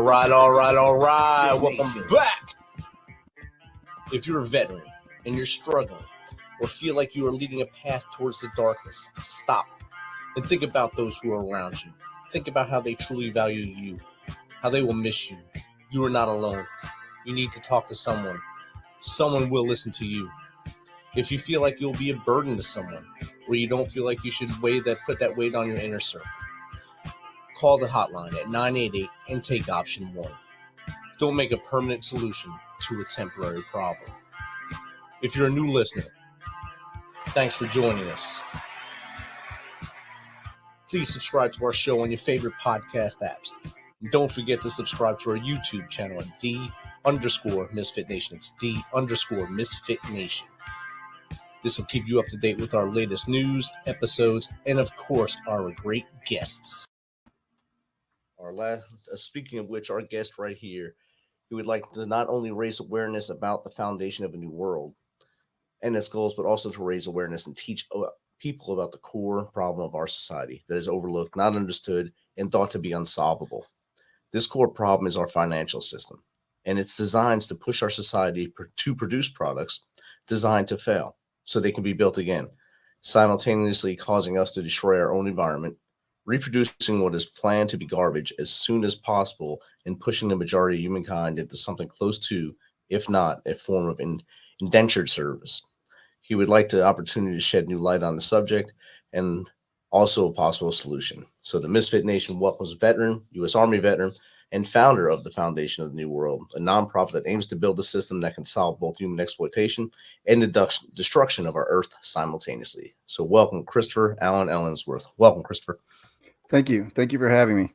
All right. Welcome back. If you're a veteran and you're struggling or feel like you are leading a path towards the darkness, stop and think about those who are around you. Think about how they truly value you, how they will miss you. You are not alone. You need to talk to someone. Someone will listen to you. If you feel like you'll be a burden to someone, or you don't feel like you should put that weight on your inner circle, call the hotline at 988 and take option 1. Don't make a permanent solution to a temporary problem. If you're a new listener, thanks for joining us. Please subscribe to our show on your favorite podcast apps. And don't forget to subscribe to our YouTube channel at _MisFitNation. It's _MisFitNation. This will keep you up to date with our latest news, episodes, and of course, our great guests. Speaking of which, our guest right here, he would like to not only raise awareness about the foundation of a new world and its goals, but also to raise awareness and teach people about the core problem of our society that is overlooked, not understood, and thought to be unsolvable. This core problem is our financial system, and it's designed to push our society to produce products designed to fail so they can be built again, simultaneously causing us to destroy our own environment, reproducing what is planned to be garbage as soon as possible, and pushing the majority of humankind into something close to, if not, a form of indentured service. He would like the opportunity to shed new light on the subject and also a possible solution. So the MisFit Nation welcomes veteran, U.S. Army veteran, and founder of the Foundation of the New World, a nonprofit that aims to build a system that can solve both human exploitation and the destruction of our Earth simultaneously. So welcome, Christopher Ellingsworth. Welcome, Christopher. Thank you. Thank you for having me.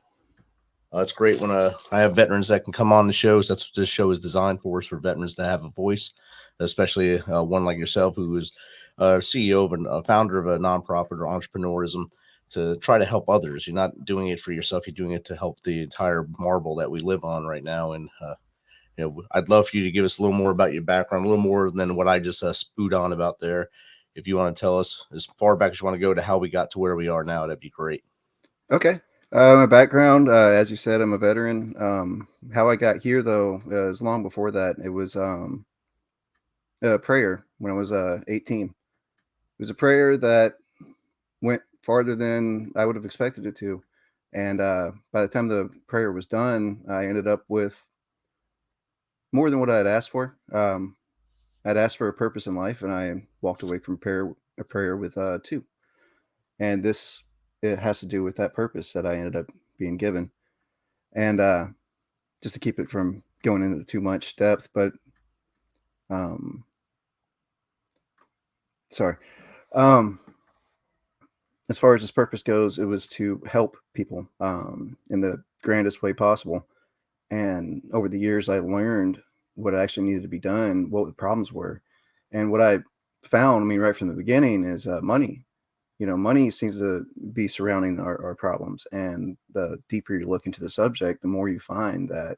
It's great when I have veterans that can come on the shows. That's what this show is designed for veterans to have a voice, especially one like yourself who is CEO of a founder of a nonprofit or entrepreneurism to try to help others. You're not doing it for yourself. You're doing it to help the entire marble that we live on right now. And, I'd love for you to give us a little more about your background, a little more than what I just spewed on about there. If you want to tell us as far back as you want to go to how we got to where we are now, that'd be great. Okay. My background, as you said, I'm a veteran. How I got here, though, is long before that. It was a prayer when I was 18. It was a prayer that went farther than I would have expected it to. And by the time the prayer was done, I ended up with more than what I had asked for. I'd asked for a purpose in life, and I walked away from a prayer with 2. And it has to do with that purpose that I ended up being given. And just to keep it from going into too much depth, but as far as this purpose goes, it was to help people in the grandest way possible. And over the years, I learned what actually needed to be done, what the problems were. And what I found, right from the beginning, is money. Money seems to be surrounding our problems. And the deeper you look into the subject, the more you find that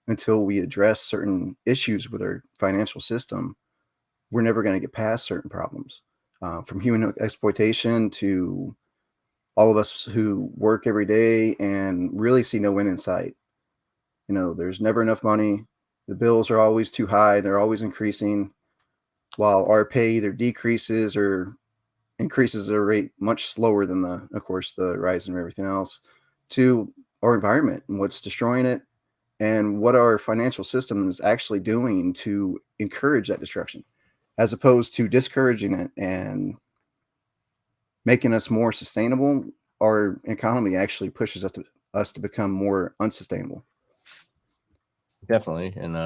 until we address certain issues with our financial system, we're never going to get past certain problems. From human exploitation to all of us who work every day and really see no end in sight. There's never enough money. The bills are always too high. They're always increasing, while our pay either decreases or increases at a rate much slower than of course, the rise in everything else, to our environment and what's destroying it, and what our financial system is actually doing to encourage that destruction, as opposed to discouraging it and making us more sustainable. Our economy actually pushes us to become more unsustainable. Definitely. And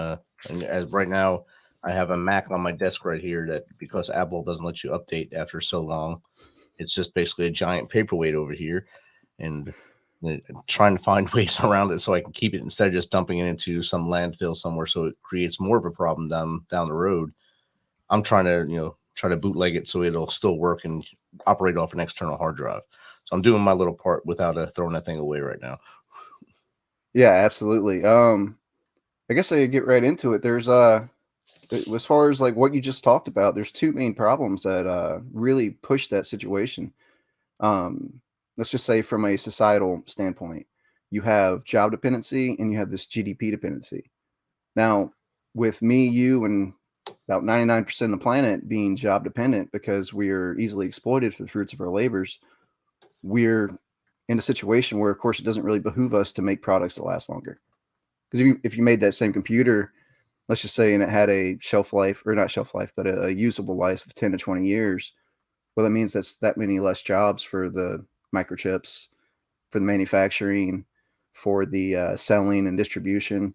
as right now, I have a Mac on my desk right here that, because Apple doesn't let you update after so long, it's just basically a giant paperweight over here, and trying to find ways around it so I can keep it instead of just dumping it into some landfill somewhere, so it creates more of a problem down the road. I'm trying to bootleg it so it'll still work and operate off an external hard drive. So I'm doing my little part without throwing that thing away right now. Yeah, absolutely. I guess I could get right into it. There's as far as like what you just talked about, there's 2 main problems that really push that situation. Let's just say from a societal standpoint, you have job dependency and you have this GDP dependency. Now, with me, you, and about 99% of the planet being job dependent because we are easily exploited for the fruits of our labors, we're in a situation where, of course, it doesn't really behoove us to make products that last longer. Because if you made that same computer, let's just say, and it had a shelf life, or not shelf life, but a usable life of 10 to 20 years, well, that means that's that many less jobs for the microchips, for the manufacturing, for the selling and distribution.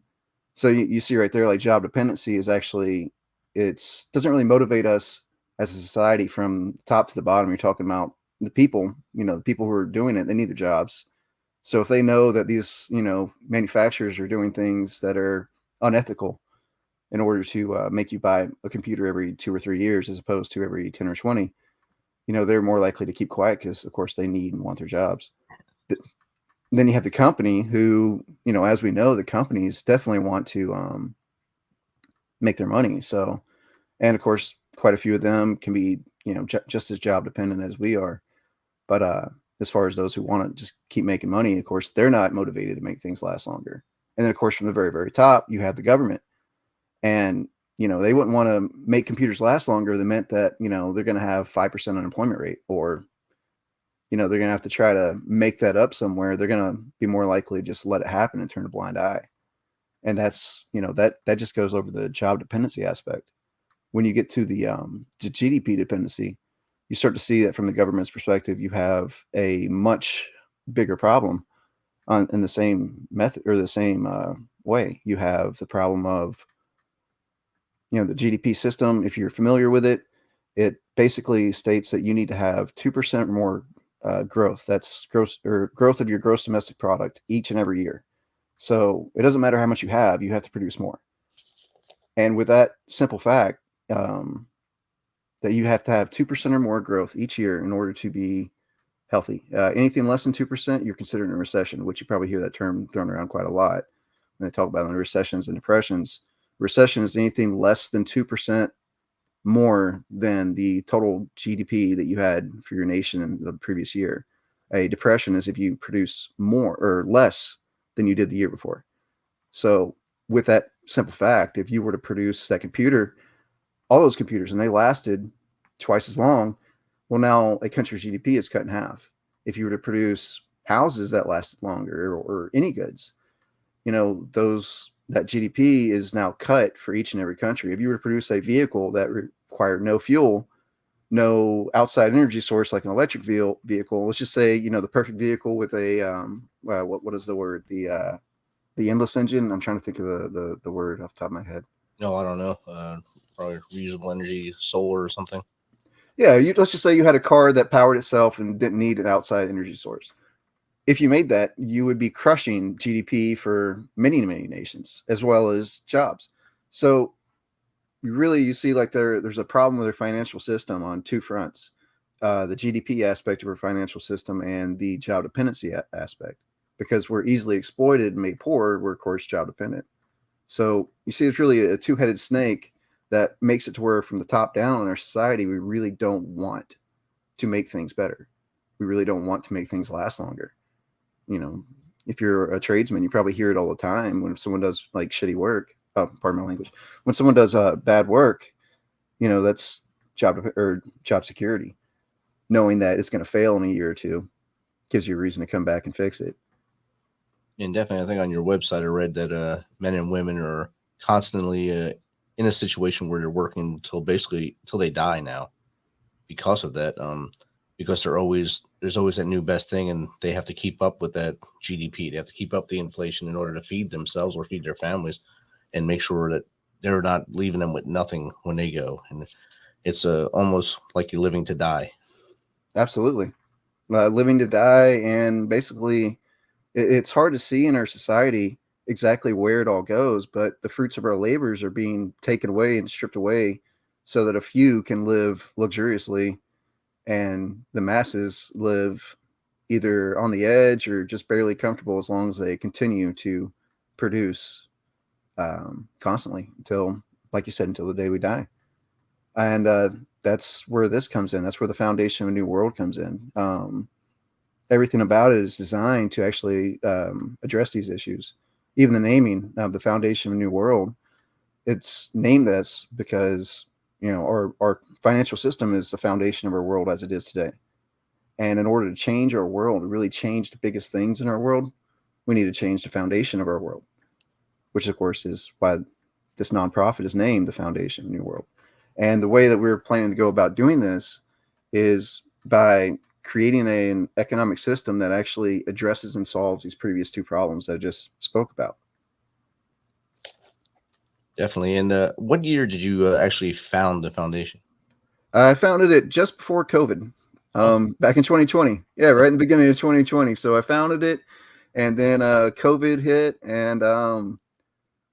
So you see right there, like job dependency is actually, it's doesn't really motivate us as a society from top to the bottom. You're talking about the people, the people who are doing it, they need the jobs. So if they know that these, manufacturers are doing things that are unethical in order to make you buy a computer every 2 or 3 years as opposed to every 10 or 20, they're more likely to keep quiet because, of course, they need and want their jobs. Then you have the company who, as we know, the companies definitely want to make their money. So, and of course, quite a few of them can be, just as job dependent as we are. But as far as those who want to just keep making money, of course, they're not motivated to make things last longer. And then, of course, from the very, very top, you have the government. And, they wouldn't want to make computers last longer. That meant that, they're going to have 5% unemployment rate, or, they're going to have to try to make that up somewhere. They're going to be more likely to just let it happen and turn a blind eye. And that's, that just goes over the job dependency aspect. When you get to the GDP dependency, you start to see that from the government's perspective, you have a much bigger problem in the same method or the same way. You have the problem of, the GDP system. If you're familiar with it, it basically states that you need to have 2% more growth. That's growth of your gross domestic product each and every year. So it doesn't matter how much you have to produce more. And with that simple fact, that you have to have 2% or more growth each year in order to be healthy. Anything less than 2%, you're considered a recession, which you probably hear that term thrown around quite a lot when they talk about the recessions and depressions. Recession is anything less than 2% more than the total GDP that you had for your nation in the previous year. A depression is if you produce more or less than you did the year before. So with that simple fact, if you were to produce that computer, all those computers, and they lasted twice as long, well, now a country's GDP is cut in half. If you were to produce houses that lasted longer, or any goods, that GDP is now cut for each and every country. If you were to produce a vehicle that required no fuel, no outside energy source like an electric vehicle, let's just say, the perfect vehicle with a what is the word, the endless engine. I'm trying to think of the word off the top of my head. No, I don't know. Probably reusable energy, solar or something. Yeah, let's just say you had a car that powered itself and didn't need an outside energy source. If you made that, you would be crushing GDP for many, many nations, as well as jobs. So you see like there's a problem with their financial system on two fronts. The GDP aspect of our financial system and the job dependency aspect. Because we're easily exploited and made poor, we're, of course, job dependent. So you see, it's really a two-headed snake that makes it to where from the top down in our society, we really don't want to make things better. We really don't want to make things last longer. If you're a tradesman, you probably hear it all the time when someone does like shitty work. Oh, pardon my language. When someone does bad work, that's job security. Knowing that it's going to fail in a year or two gives you a reason to come back and fix it. And definitely, I think on your website, I read that men and women are constantly in a situation where they're working until they die now because of that. Because there's always that new best thing, and they have to keep up with that GDP. They have to keep up the inflation in order to feed themselves or feed their families, and make sure that they're not leaving them with nothing when they go. And it's almost like you're living to die. Absolutely, living to die, and basically, it's hard to see in our society exactly where it all goes, but the fruits of our labors are being taken away and stripped away so that a few can live luxuriously and the masses live either on the edge or just barely comfortable as long as they continue to produce constantly until, like you said, until the day we die. And that's where this comes in. That's where the foundation of a new world comes in. everything about it is designed to actually address these issues. Even the naming of the Foundation of a New World, it's named this because, you know, our financial system is the foundation of our world as it is today. And in order to change our world, really change the biggest things in our world, we need to change the foundation of our world, which of course is why this nonprofit is named the Foundation of New World. And the way that we're planning to go about doing this is by creating an economic system that actually addresses and solves these previous two problems that I just spoke about. Definitely. And what year did you actually found the foundation? I founded it just before COVID, Oh, back in 2020. Yeah, right in the beginning of 2020. So I founded it, and then COVID hit, and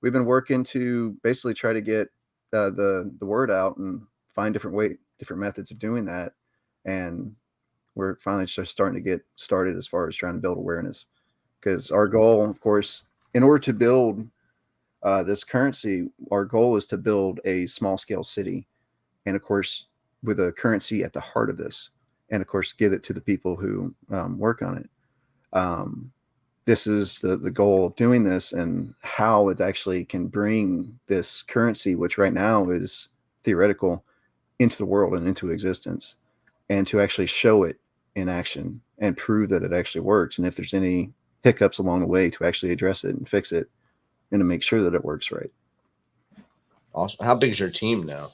we've been working to basically try to get the word out and find different methods of doing that. And we're finally just starting to get started as far as trying to build awareness. Because our goal, of course, in order to build this currency, our goal is to build a small scale city. And of course, with a currency at the heart of this, and of course, give it to the people who work on it. This is the goal of doing this, and how it actually can bring this currency, which right now is theoretical, into the world and into existence, and to actually show it in action and prove that it actually works. And if there's any hiccups along the way, to actually address it and fix it and to make sure that it works right. awesome. How big is your team now?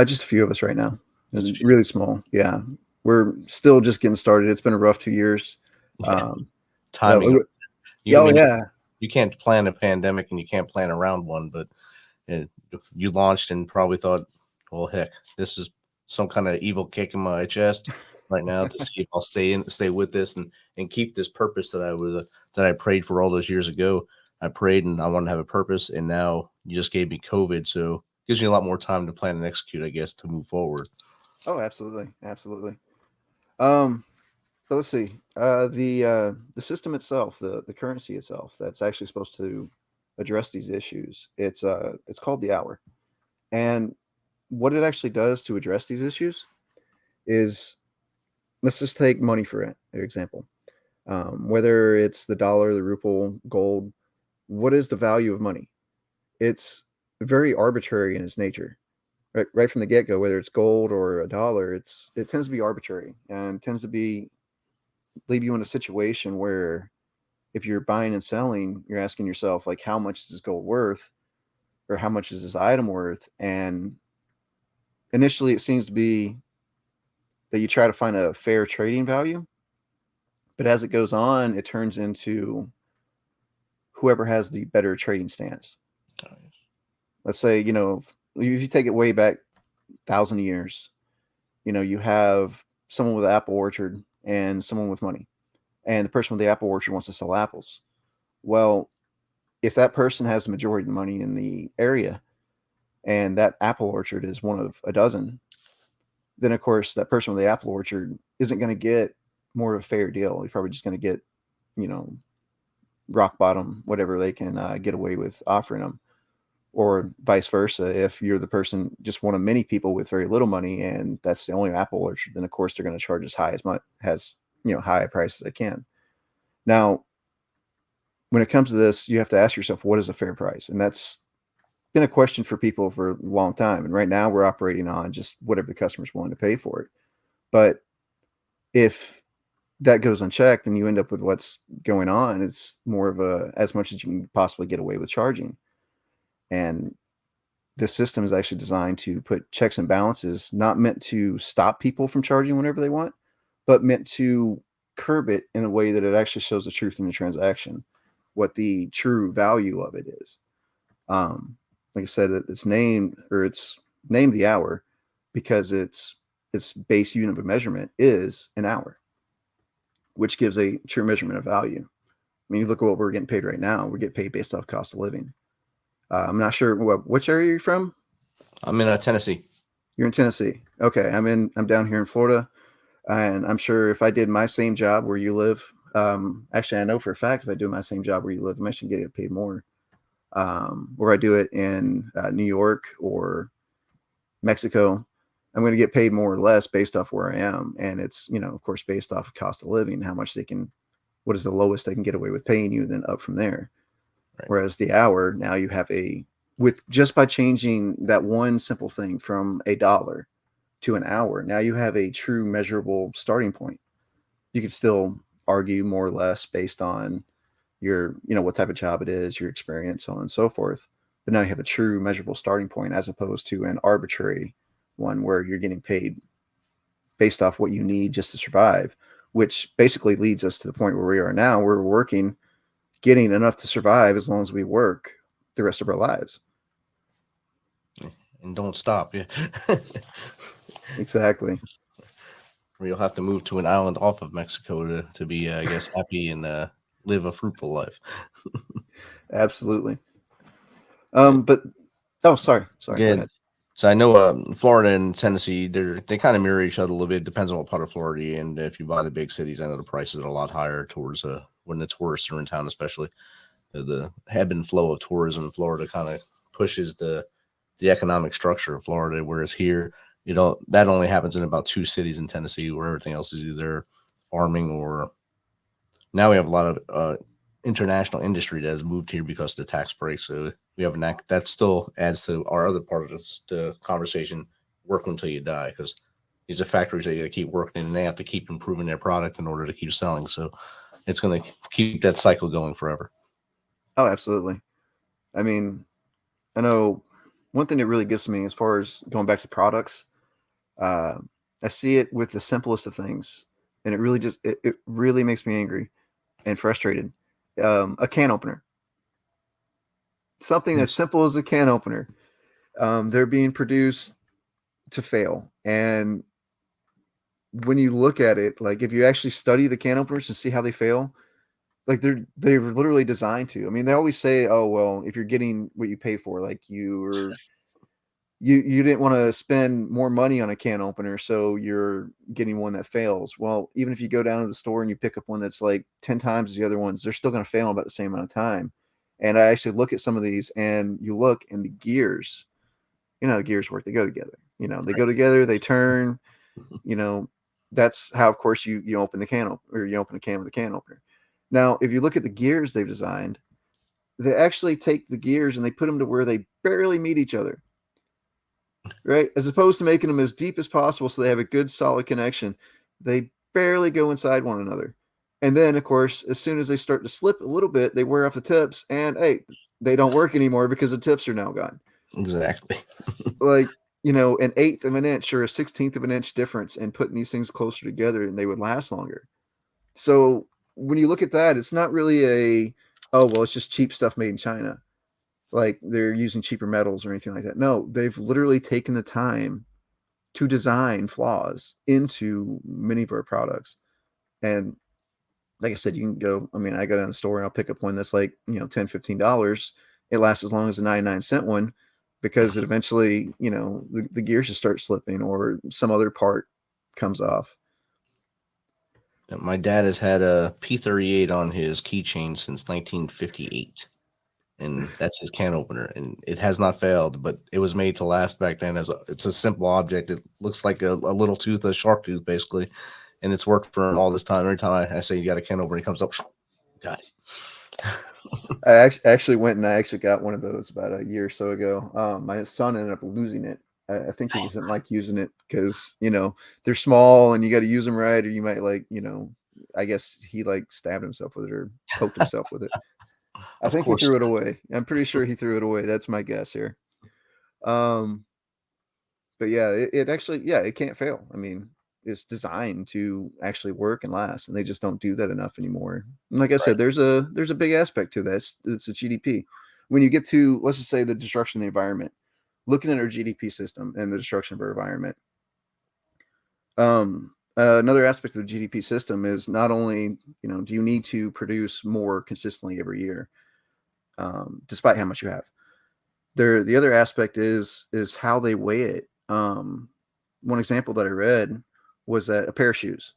Just a few of us right now. Just a few. Really small. Yeah. We're still just getting started. It's been a rough 2 years. Yeah. Um, Timing. I mean, yeah. You can't plan a pandemic and you can't plan around one, but you launched and probably thought, well, heck, this is some kind of evil kick in my chest right now to see if I'll stay with this and keep this purpose that I prayed for all those years ago. I prayed and I wanted to have a purpose, and now you just gave me COVID, so it gives me a lot more time to plan and execute, I guess, to move forward. Oh, absolutely. Absolutely. So let's see. The system itself, the currency itself, that's actually supposed to address these issues. It's called the hour. And what it actually does to address these issues is, let's just take money for example. Whether it's the dollar, the ruble, gold, what is the value of money? It's very arbitrary in its nature. Right from the get go, whether it's gold or a dollar, it tends to be arbitrary and tends to leave you in a situation where, if you're buying and selling, you're asking yourself, like, how much is this gold worth, or how much is this item worth? And initially, it seems to be that you try to find a fair trading value, but as it goes on, it turns into whoever has the better trading stance. Let's say, you know, if you take it way back 1,000 years, you know, you have someone with an apple orchard and someone with money, and the person with the apple orchard wants to sell apples. Well, if that person has the majority of the money in the area, and that apple orchard is one of a dozen, then of course that person with the apple orchard isn't going to get more of a fair deal. He's probably just going to get, you know, rock bottom, whatever they can get away with offering them. Or vice versa, if you're the person, just one of many people with very little money, and that's the only apple orchard, then of course they're going to charge as high as much as, you know, high a price as they can. Now, when it comes to this, you have to ask yourself, what is a fair price? And that's been a question for people for a long time. And right now we're operating on just whatever the customer's willing to pay for it. But if that goes unchecked, then you end up with what's going on. It's more of a, as much as you can possibly get away with charging. And the system is actually designed to put checks and balances, not meant to stop people from charging whenever they want, but meant to curb it in a way that it actually shows the truth in the transaction, what the true value of it is. Like I said, it's named the hour because its base unit of measurement is an hour, which gives a true measurement of value. I mean, you look at what we're getting paid right now. We get paid based off cost of living. I'm not sure which area you're from. I'm in Tennessee. You're in Tennessee. Okay, I'm down here in Florida, and I'm sure if I did my same job where you live, actually I know for a fact if I do my same job where you live, I'm actually getting paid more. Or I do it in New York or Mexico, I'm going to get paid more or less based off where I am. And it's, of course, based off of cost of living, how much what is the lowest they can get away with paying you, then up from there. Right. Whereas the hour, now you have with just by changing that one simple thing from $1 to an hour, now you have a true measurable starting point. You could still argue more or less based on your, what type of job it is, your experience, so on and so forth. But now you have a true measurable starting point as opposed to an arbitrary one where you're getting paid based off what you need just to survive, which basically leads us to the point where we are now. We're working, getting enough to survive as long as we work the rest of our lives. And don't stop. Yeah. Exactly. Or you'll have to move to an island off of Mexico to be, I guess, happy and live a fruitful life. Absolutely. Yeah. But sorry. Go ahead. So I know Florida and Tennessee, they kind of mirror each other a little bit. It depends on what part of Florida you're in. If you buy the big cities, I know the prices are a lot higher towards when the tourists are in town, especially. The ebb and flow of tourism in Florida kind of pushes the economic structure of Florida, whereas here, that only happens in about 2 cities in Tennessee, where everything else is either farming or now we have a lot of international industry that has moved here because of the tax breaks. So we have that still adds to our other part of the conversation: work until you die, because these are factories that you got to keep working in, and they have to keep improving their product in order to keep selling. So it's going to keep that cycle going forever. Oh, absolutely. I mean, I know one thing that really gets me as far as going back to products, uh, I see it with the simplest of things, and it really it really makes me angry and frustrated. A can opener, something as Yes. simple as a can opener, they're being produced to fail. And when you look at it, like if you actually study the can openers and see how they fail, like they're literally designed to. I mean, they always say, "Oh well, if you're getting what you pay for, like you didn't want to spend more money on a can opener, so you're getting one that fails." Well, even if you go down to the store and you pick up one that's like 10 times the other ones, they're still going to fail in about the same amount of time. And I actually look at some of these, and you look, and the gears, how gears work. They go together. They go together. They turn. You know, that's how, of course, you open the can or you open a can with a can opener. Now, if you look at the gears they've designed, they actually take the gears and they put them to where they barely meet each other, right? As opposed to making them as deep as possible so they have a good solid connection. They barely go inside one another. And then, of course, as soon as they start to slip a little bit, they wear off the tips, and hey, they don't work anymore because the tips are now gone. Exactly. Like, an eighth of an inch or a 16th of an inch difference in putting these things closer together, and they would last longer. So when you look at that, it's not really oh, well, it's just cheap stuff made in China. Like they're using cheaper metals or anything like that. No, they've literally taken the time to design flaws into many of our products. And like I said, you can go, I mean, I go down the store and I'll pick up one that's like, $10, $15. It lasts as long as a 99-cent one because it eventually, the gears just start slipping or some other part comes off. My dad has had a P38 on his keychain since 1958, and that's his can opener, and it has not failed. But it was made to last back then. It's a simple object. It looks like a little tooth, a shark tooth, basically, and it's worked for him all this time. Every time I say you got a can opener, he comes up, got it. I actually went and I actually got one of those about a year or so ago. My son ended up losing it. I think he doesn't like using it because, they're small and you got to use them right, or you might I guess he like stabbed himself with it or poked himself with it. I Of think he course, threw it away. I'm pretty sure he threw it away. That's my guess here. Um, but yeah, it actually, yeah, it can't fail. I mean, it's designed to actually work and last, and they just don't do that enough anymore. And like I right? said, there's a big aspect to that. It's a GDP. When you get to, let's just say, the destruction of the environment, looking at our GDP system and the destruction of our environment. Another aspect of the GDP system is not only, do you need to produce more consistently every year, despite how much you have. The other aspect is how they weigh it. One example that I read was that a pair of shoes.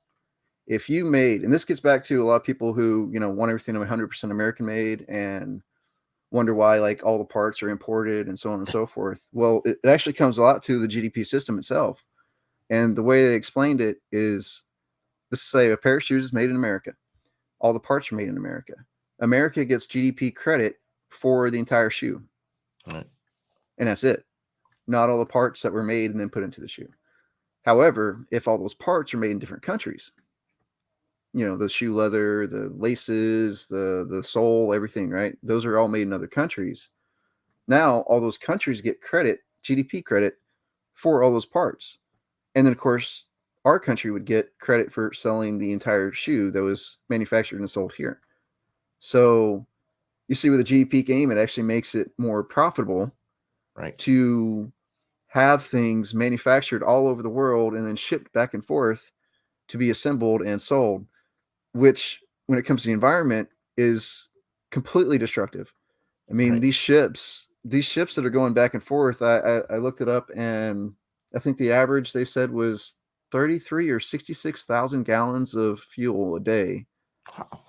If you made, and this gets back to a lot of people who want everything 100% American made and wonder why like all the parts are imported and so on and so forth. Well, it actually comes a lot to the GDP system itself. And the way they explained it is, let's say a pair of shoes is made in America. All the parts are made in America. America gets GDP credit for the entire shoe. Right. And that's it. Not all the parts that were made and then put into the shoe. However, if all those parts are made in different countries, the shoe leather, the laces, the sole, everything, right? Those are all made in other countries. Now all those countries get credit, GDP credit, for all those parts. And then of course our country would get credit for selling the entire shoe that was manufactured and sold here. So you see, with the GDP game, it actually makes it more profitable, Right. to have things manufactured all over the world and then shipped back and forth to be assembled and sold, which, when it comes to the environment, is completely destructive. I mean, Right. these ships that are going back and forth, I looked it up, and I think the average they said was 33 or 66,000 gallons of fuel a day Wow.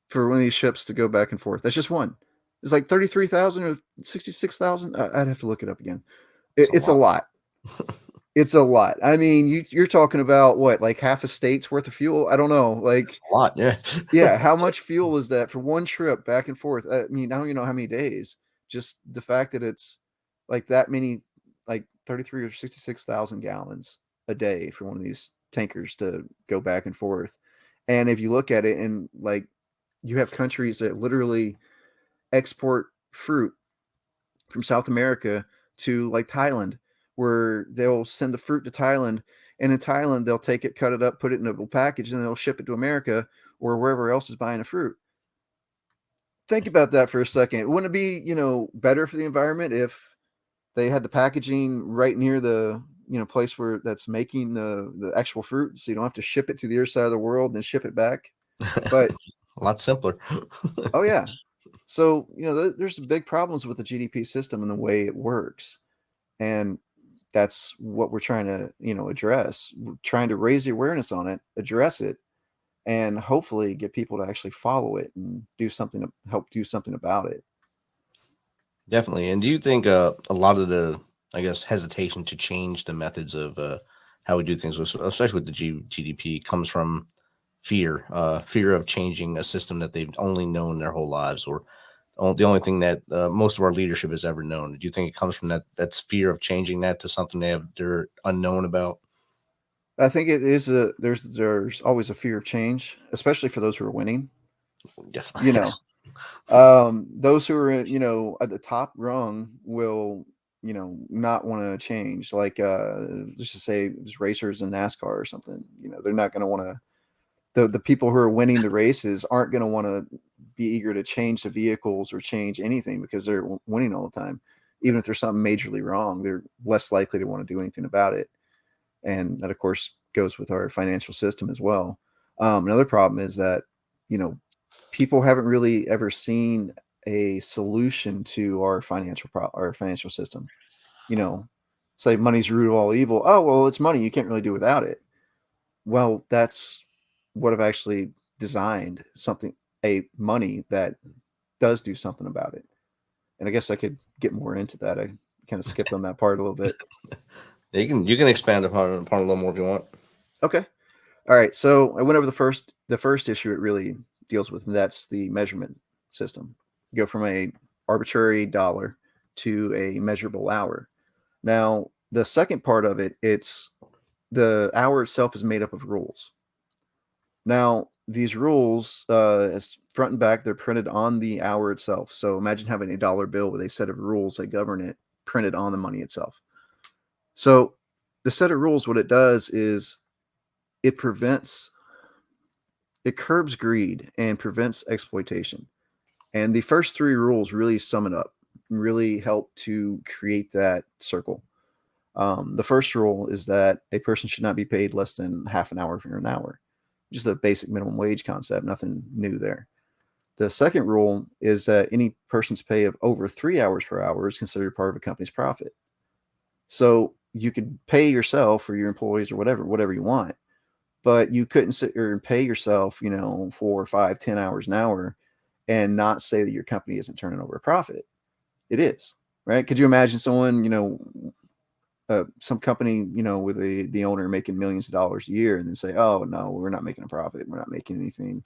for one of these ships to go back and forth. That's just one. It's like 33,000 or 66,000. I'd have to look it up again. It's a It's a lot. lot. It's a lot. I mean, you're talking about what, like half a state's worth of fuel? I don't know. Like, It's a lot. Yeah. yeah, how much fuel is that for one trip back and forth? I mean, I don't even know how many days. Just the fact that it's like that many, like 33 or 66,000 gallons a day for one of these tankers to go back and forth. And if you look at it, and like, you have countries that literally export fruit from South America to like Thailand, where they'll send the fruit to Thailand, and in Thailand they'll take it, cut it up, put it in a package, and they'll ship it to America or wherever else is buying the fruit. Think about that for a second. Wouldn't it be, better for the environment if they had the packaging right near the place where that's making the actual fruit, so you don't have to ship it to the other side of the world and then ship it back? But A lot simpler. oh yeah, so there's big problems with the GDP system and the way it works. And that's what we're trying to address. We're trying to raise the awareness on it, address it, and hopefully get people to actually follow it and do something to help do something about it. Definitely. And do you think a lot of the, I guess, hesitation to change the methods of how we do things, especially with the GDP, comes from fear of changing a system that they've only known their whole lives, or the only thing that most of our leadership has ever known? Do you think it comes from that's fear of changing that to something they're unknown about? I think it is there's always a fear of change, especially for those who are winning. Yes. You know, Yes. those who are at the top rung will not want to change. Like let's just say there's racers in NASCAR or something. They're not going to want to. The people who are winning the races aren't going to want to be eager to change the vehicles or change anything because they're winning all the time. Even if there's something majorly wrong, they're less likely to want to do anything about it. And that, of course, goes with our financial system as well. Another problem is that people haven't really ever seen a solution to our financial system. Say money's the root of all evil. Oh well, it's money. You can't really do without it. Well, that's what I've actually designed, a money that does do something about it. And I guess I could get more into that. I kind of skipped on that part a little bit. You can expand upon a little more if you want. Okay. All right. So I went over the first issue it really deals with, and that's the measurement system. You go from a arbitrary dollar to a measurable hour. Now, the second part of it, it's the hour itself is made up of rules. Now, these rules, as front and back, they're printed on the hour itself. So imagine having a dollar bill with a set of rules that govern it printed on the money itself. So the set of rules, what it does is it prevents, it curbs greed and prevents exploitation. And the first three rules really sum it up, really help to create that circle. The first rule is that a person should not be paid less than half an hour for an hour. Just a basic minimum wage concept, nothing new there. The second rule is that any person's pay of over 3 hours per hour is considered part of a company's profit. So you could pay yourself or your employees or whatever you want, but you couldn't sit here and pay yourself, 4, 5, 10 hours an hour and not say that your company isn't turning over a profit. It is, right? Could you imagine someone, some company, with the owner making millions of dollars a year, and then say, oh no, we're not making a profit, we're not making anything,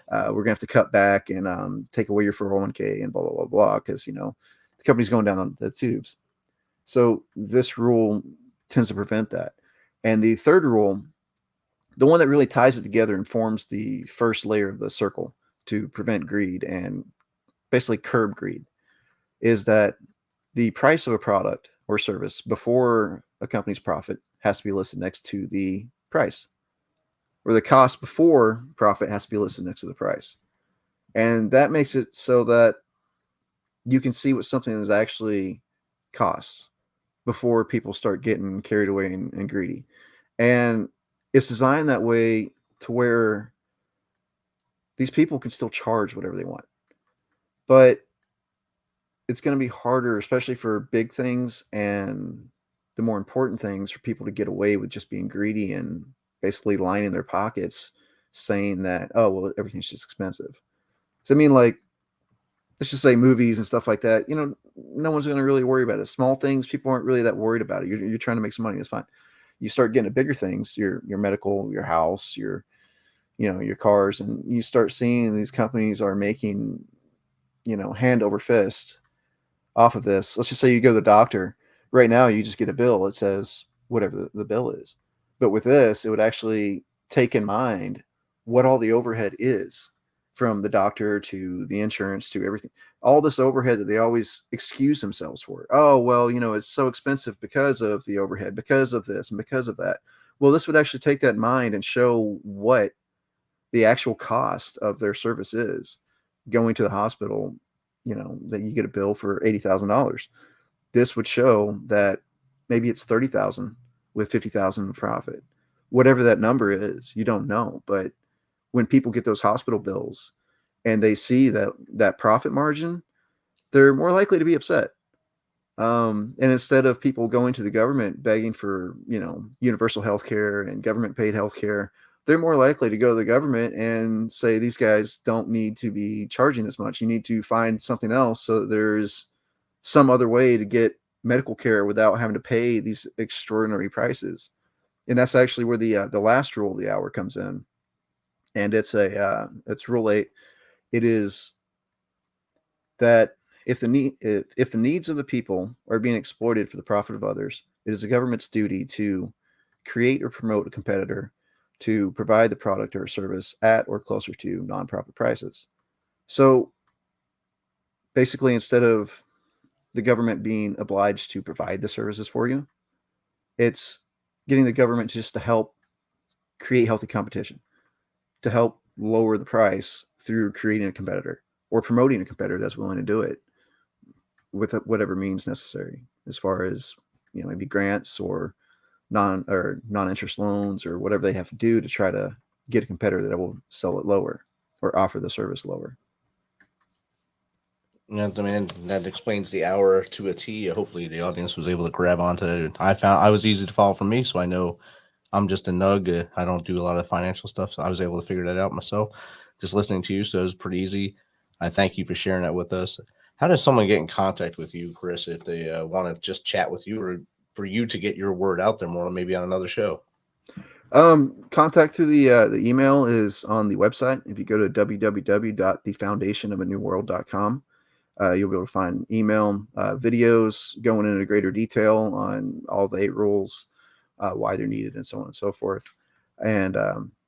we're gonna have to cut back and take away your 401k and blah blah blah blah, because the company's going down the tubes. So this rule tends to prevent that. And the third rule, the one that really ties it together and forms the first layer of the circle to prevent greed and basically curb greed, is that the price of a product or service before a company's profit has to be listed next to the price, or the cost before profit has to be listed next to the price. And that makes it so that you can see what something is actually costs before people start getting carried away and greedy. And it's designed that way to where these people can still charge whatever they want. But it's going to be harder, especially for big things and the more important things, for people to get away with just being greedy and basically lining their pockets, saying that, oh, well, everything's just expensive. So, I mean, like, let's just say movies and stuff like that, no one's going to really worry about it. Small things, people aren't really that worried about it. You're trying to make some money. That's fine. You start getting to bigger things, your medical, your house, your cars, and you start seeing these companies are making, hand over fist off of this. Let's just say you go to the doctor right now, you just get a bill. It says whatever the bill is. But with this, it would actually take in mind what all the overhead is, from the doctor to the insurance to everything, all this overhead that they always excuse themselves for. Oh, well, it's so expensive because of the overhead, because of this and because of that. Well, this would actually take that in mind and show what the actual cost of their service is. Going to the hospital, that you get a bill for $80,000. This would show that maybe it's 30,000 with 50,000 in profit. Whatever that number is, you don't know. But when people get those hospital bills and they see that profit margin, they're more likely to be upset. And instead of people going to the government begging for, universal health care and government paid health care, they're more likely to go to the government and say, these guys don't need to be charging this much. You need to find something else so that there's some other way to get medical care without having to pay these extraordinary prices. And that's actually where the last rule of the hour comes in. And it's rule 8. It is that if the needs of the people are being exploited for the profit of others, it is the government's duty to create or promote a competitor to provide the product or service at or closer to nonprofit prices. So basically, instead of the government being obliged to provide the services for you, it's getting the government just to help create healthy competition, to help lower the price through creating a competitor or promoting a competitor that's willing to do it with whatever means necessary, as far as maybe grants or non-interest loans or whatever they have to do to try to get a competitor that will sell it lower or offer the service lower. I mean, that explains the hour to a T. Hopefully, the audience was able to grab onto it. I was easy to follow for me, so I know I'm just a nug. I don't do a lot of financial stuff, so I was able to figure that out myself just listening to you. So it was pretty easy. I thank you for sharing that with us. How does someone get in contact with you, Chris, if they want to just chat with you, or for you to get your word out there more, maybe on another show? Contact through the email is on the website. If you go to www.thefoundationofanewworld.com, you'll be able to find email, videos going into greater detail on all the 8 rules, why they're needed, and so on and so forth. And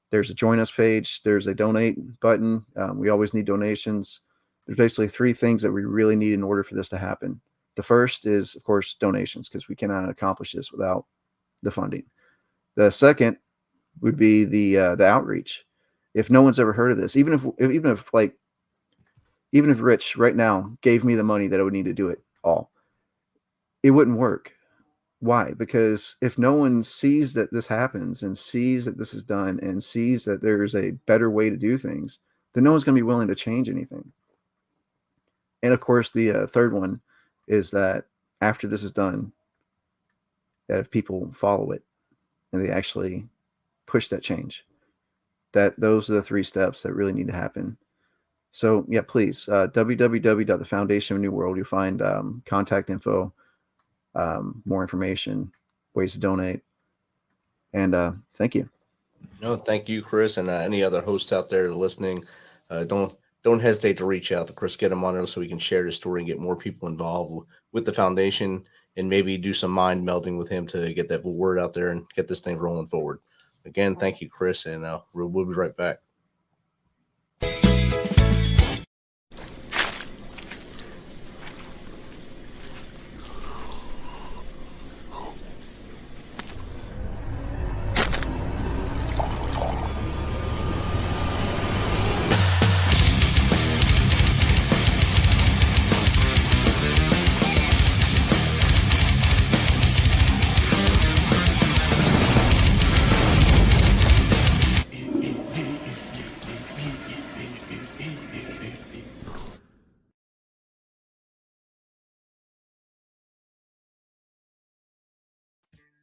there's a join us page. There's a donate button. We always need donations. There's basically 3 things that we really need in order for this to happen. The first is, of course, donations, because we cannot accomplish this without the funding. The second would be the outreach. If no one's ever heard of this, even if Rich right now gave me the money that I would need to do it all, it wouldn't work. Why? Because if no one sees that this happens and sees that this is done and sees that there's a better way to do things, then no one's going to be willing to change anything. And of course, the third one is that after this is done, that if people follow it and they actually push that change, that those are the 3 steps that really need to happen. So yeah, please, www.thefoundationofnewworld. You'll find contact info, more information, ways to donate. And thank you. No, thank you, Chris, and any other hosts out there listening. Don't hesitate to reach out to Chris, get him on it so we can share his story and get more people involved with the foundation, and maybe do some mind melding with him to get that word out there and get this thing rolling forward. Again, thank you, Chris, and we'll be right back.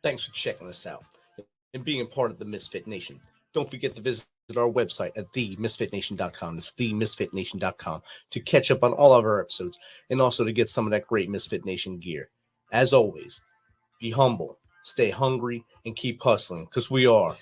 Thanks for checking us out and being a part of the Misfit Nation. Don't forget to visit our website at themisfitnation.com. It's themisfitnation.com to catch up on all of our episodes and also to get some of that great Misfit Nation gear. As always, be humble, stay hungry, and keep hustling because we are